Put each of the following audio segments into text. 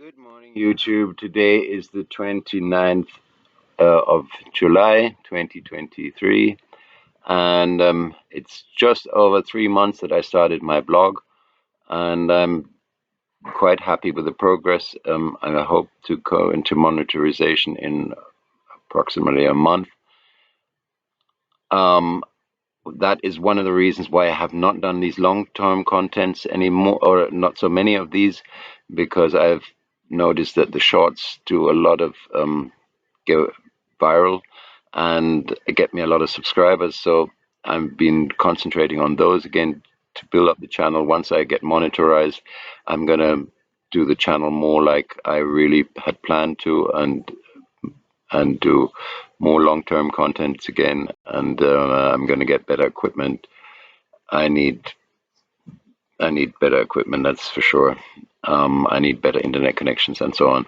Good morning, YouTube. Today is the 29th of July, 2023, and it's just over 3 months that I started my blog, and I'm quite happy with the progress. And I hope to go into monetization in approximately a month. That is one of the reasons why I have not done these long-term contents anymore, or not so many of these, because I've noticed that the shorts do a lot of go viral and get me a lot of subscribers. So I've been concentrating on those again to build up the channel. Once I get monetized, I'm gonna do the channel more like I really had planned to, and do more long-term contents again. And I'm gonna get better equipment. I need better equipment, that's for sure. I need better internet connections and so on.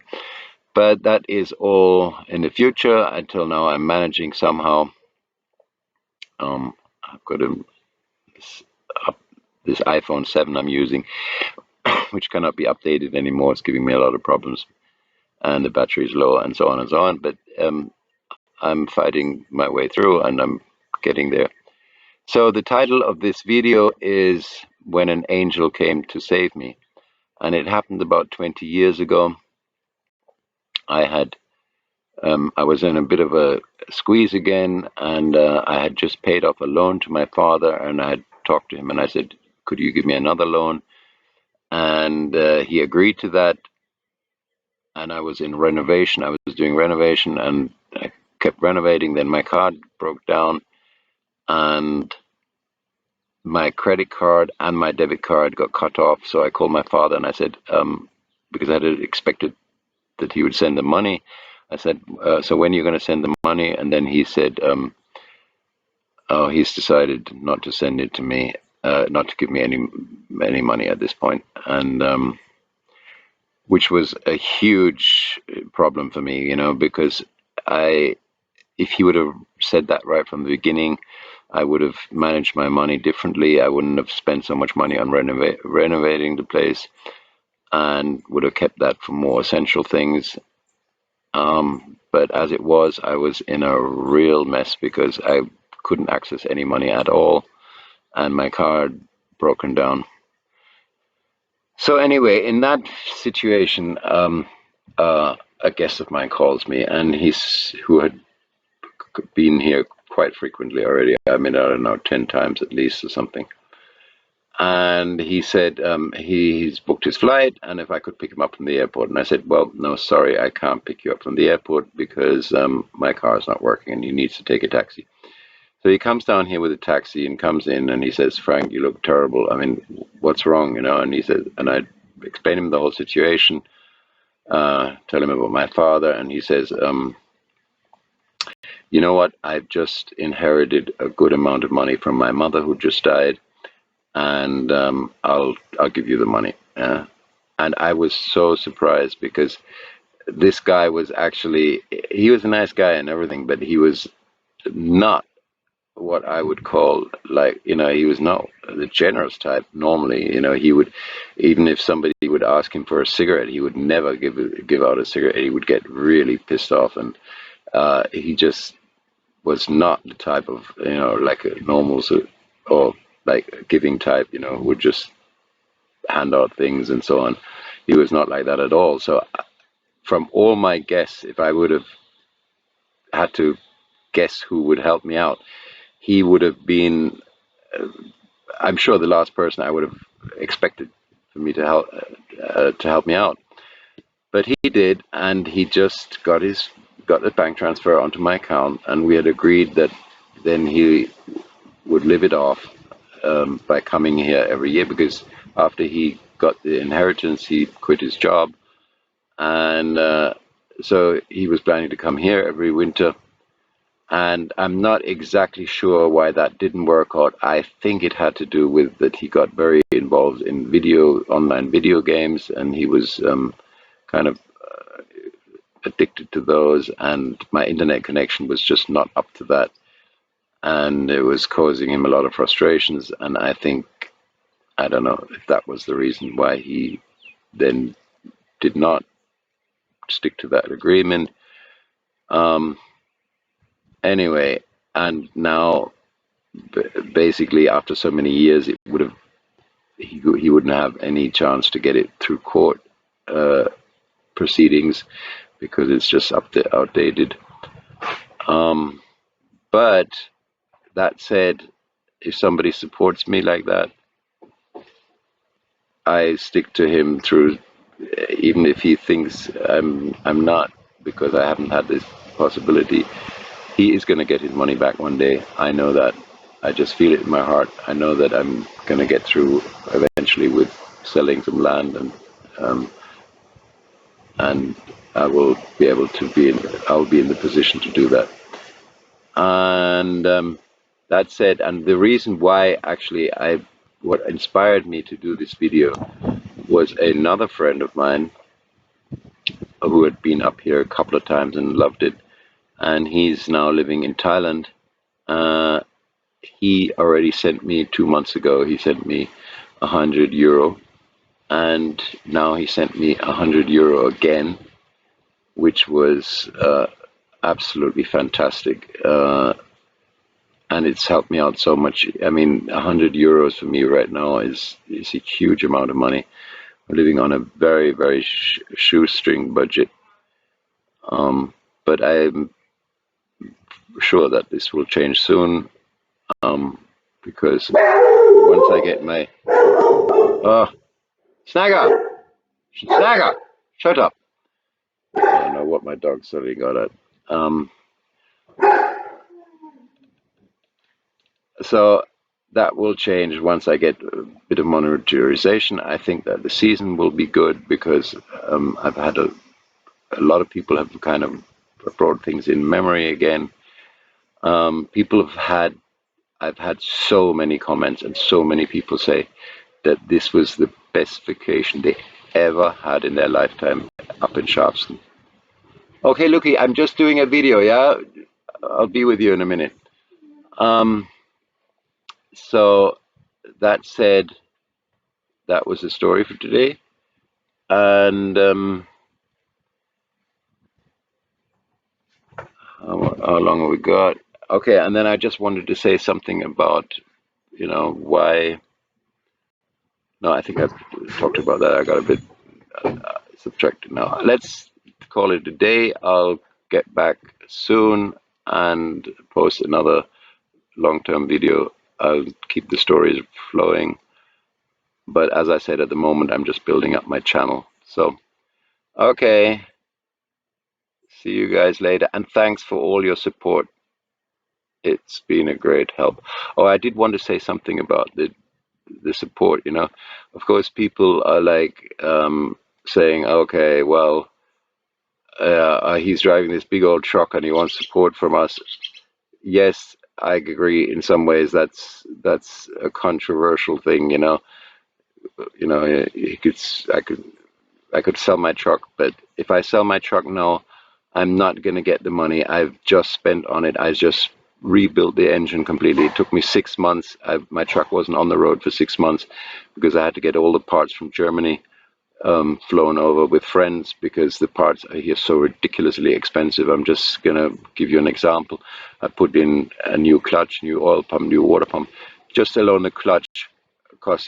But that is all in the future. Until now, I'm managing somehow. I've got this iPhone 7 I'm using, which cannot be updated anymore. It's giving me a lot of problems, and the battery is low, and so on and so on. But I'm fighting my way through, and I'm getting there. So the title of this video is "When an Angel Came to Save Me," and it happened about 20 years ago. I was in a bit of a squeeze again, and I had just paid off a loan to my father, and I had talked to him, and I said, could you give me another loan? And he agreed to that, and I was in renovation. I was doing renovation, and I kept renovating. Then my card broke down, and my credit card and my debit card got cut off. So I called my father, and I said, because I had expected that he would send the money, I said, so when are you going to send the money? And then he said, oh, he's decided not to send it to me, not to give me any money at this point. And which was a huge problem for me, because if he would have said that right from the beginning, I would have managed my money differently. I wouldn't have spent so much money on renovating the place, and would have kept that for more essential things. But as it was, I was in a real mess because I couldn't access any money at all, and my card broken down. So anyway, in that situation, a guest of mine calls me, and who had been here quite frequently already. I mean, I don't know, 10 times at least or something. And he said he's booked his flight, and if I could pick him up from the airport. And I said, well, no, sorry, I can't pick you up from the airport because my car is not working and he needs to take a taxi. So he comes down here with a taxi and comes in, and he says, Frank, you look terrible. I mean, what's wrong, And he said, and I explained him the whole situation, tell him about my father, and he says, you know what, I've just inherited a good amount of money from my mother who just died, and I'll give you the money. And I was so surprised because this guy was he was a nice guy and everything, but he was not what I would call, like, he was not the generous type normally. He would, even if somebody would ask him for a cigarette, he would never give out a cigarette. He would get really pissed off, and he just was not the type of, like a normal or like a giving type, would just hand out things and so on. He was not like that at all. So from all my guess, if I would have had to guess who would help me out, he would have been, I'm sure, the last person I would have expected for me to help me out. But he did, and he just got the bank transfer onto my account, and we had agreed that then he would live it off by coming here every year, because after he got the inheritance, he quit his job, and so he was planning to come here every winter. And I'm not exactly sure why that didn't work out. I think it had to do with that he got very involved in online video games, and he was kind of addicted to those, and my internet connection was just not up to that, and it was causing him a lot of frustrations. And I don't know if that was the reason why he then did not stick to that agreement. Anyway, and now basically after so many years, it would have he wouldn't have any chance to get it through court proceedings because it's just outdated. But that said, if somebody supports me like that, I stick to him through, even if he thinks I'm not, because I haven't had this possibility. He is going to get his money back one day. I know that. I just feel it in my heart. I know that I'm going to get through eventually with selling some land, and I will be able to I'll be in the position to do that. And that said, and the reason why actually what inspired me to do this video was another friend of mine who had been up here a couple of times and loved it, and he's now living in Thailand. He already sent me 2 months ago, he sent me €100, and now he sent me €100 again, which was absolutely fantastic. And it's helped me out so much. I mean, €100 for me right now is a huge amount of money. I'm living on a very, very shoestring budget. But I'm sure that this will change soon, because once I get my... Snagger! Snagger! Shut up! I don't know what my dog suddenly got at. So that will change once I get a bit of monetarization. I think that the season will be good because I've had a lot of people have kind of brought things in memory again. I've had so many comments and so many people say that this was the best vacation they ever had in their lifetime up in Shafston. Okay, Lucky, I'm just doing a video, yeah? I'll be with you in a minute. So that said, that was the story for today. And how long have we got? Okay, and then I just wanted to say something about, why... No, I think I've talked about that. I got a bit subtracted now. Let's call it a day. I'll get back soon and post another long-term video. I'll keep the stories flowing. But as I said, at the moment, I'm just building up my channel. So, okay. See you guys later. And thanks for all your support. It's been a great help. Oh, I did want to say something about the support, Of course, people are like saying, okay, well, he's driving this big old truck and he wants support from us. Yes, I agree. In some ways, that's a controversial thing, I could sell my truck, but if I sell my truck now, I'm not going to get the money I've just spent on it. I just rebuilt the engine completely. It took me 6 months. My truck wasn't on the road for 6 months because I had to get all the parts from Germany flown over with friends because the parts are here so ridiculously expensive. I'm just going to give you an example. I put in a new clutch, new oil pump, new water pump. Just alone the clutch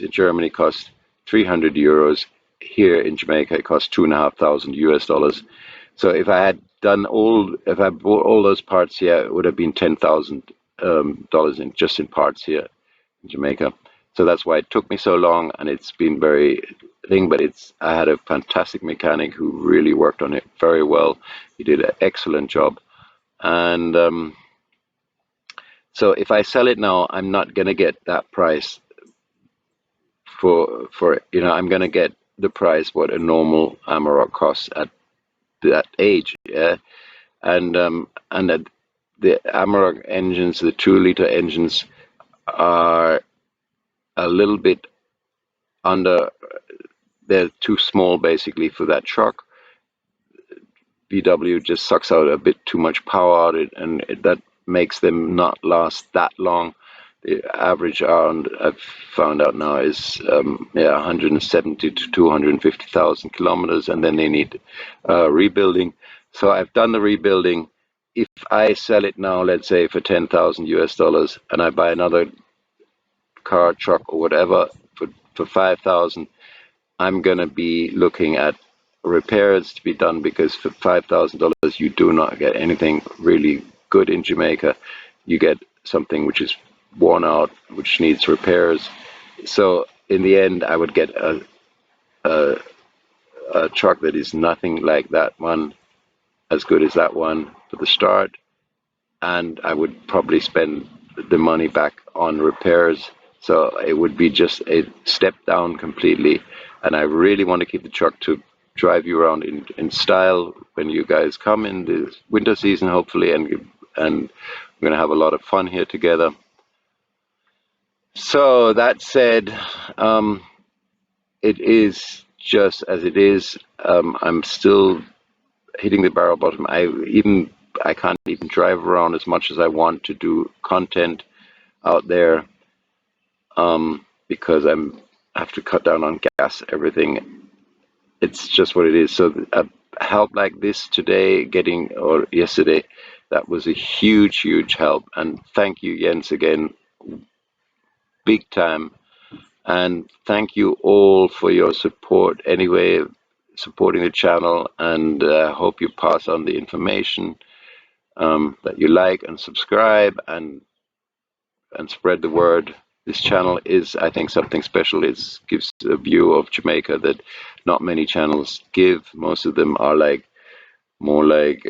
in Germany cost €300. Here in Jamaica, it cost $2,500 US. So if I had if I bought all those parts here, it would have been $10,000 just in parts here in Jamaica. So that's why it took me so long, and it's been very thing. But I had a fantastic mechanic who really worked on it very well. He did an excellent job, and so if I sell it now, I'm not going to get that price for I'm going to get the price what a normal Amarok costs at that age, yeah. And the Amarok engines, the 2-liter engines, are a little bit under. They're too small basically for that truck. VW just sucks out a bit too much power out of it, and that makes them not last that long. The average round I've found out now is 170 to 250,000 kilometers, and then they need rebuilding. So I've done the rebuilding. If I sell it now, let's say for 10,000 US dollars, and I buy another car, truck, or whatever for 5,000, I'm gonna be looking at repairs to be done, because for $5,000 you do not get anything really good in Jamaica. You get something which is worn out, which needs repairs. So in the end, I would get a truck that is nothing like that one, as good as that one for the start, and I would probably spend the money back on repairs. So it would be just a step down completely. And I really want to keep the truck to drive you around in style when you guys come in the winter season, hopefully, and we're going to have a lot of fun here together. So that said, it is just as it is. I'm still hitting the barrel bottom. I can't even drive around as much as I want to do content out there, because I have to cut down on gas, everything. It's just what it is. So a help like this today, or yesterday, that was a huge help. And thank you, Jens, again, big time. And thank you all for your support anyway, supporting the channel, and hope you pass on the information, that you like and subscribe and spread the word. This channel is, I think, something special. It gives a view of Jamaica that not many channels give. Most of them are more like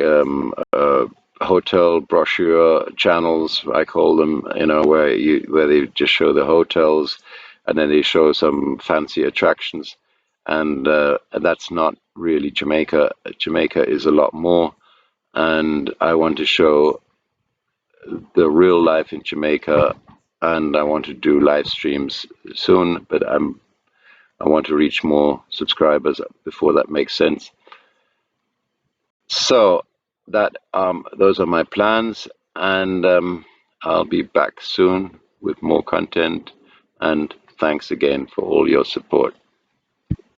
hotel brochure channels, I call them, where they just show the hotels, and then they show some fancy attractions, and that's not really Jamaica. Jamaica is a lot more, and I want to show the real life in Jamaica, and I want to do live streams soon, but I want to reach more subscribers before that makes sense. So that those are my plans, and I'll be back soon with more content, and thanks again for all your support.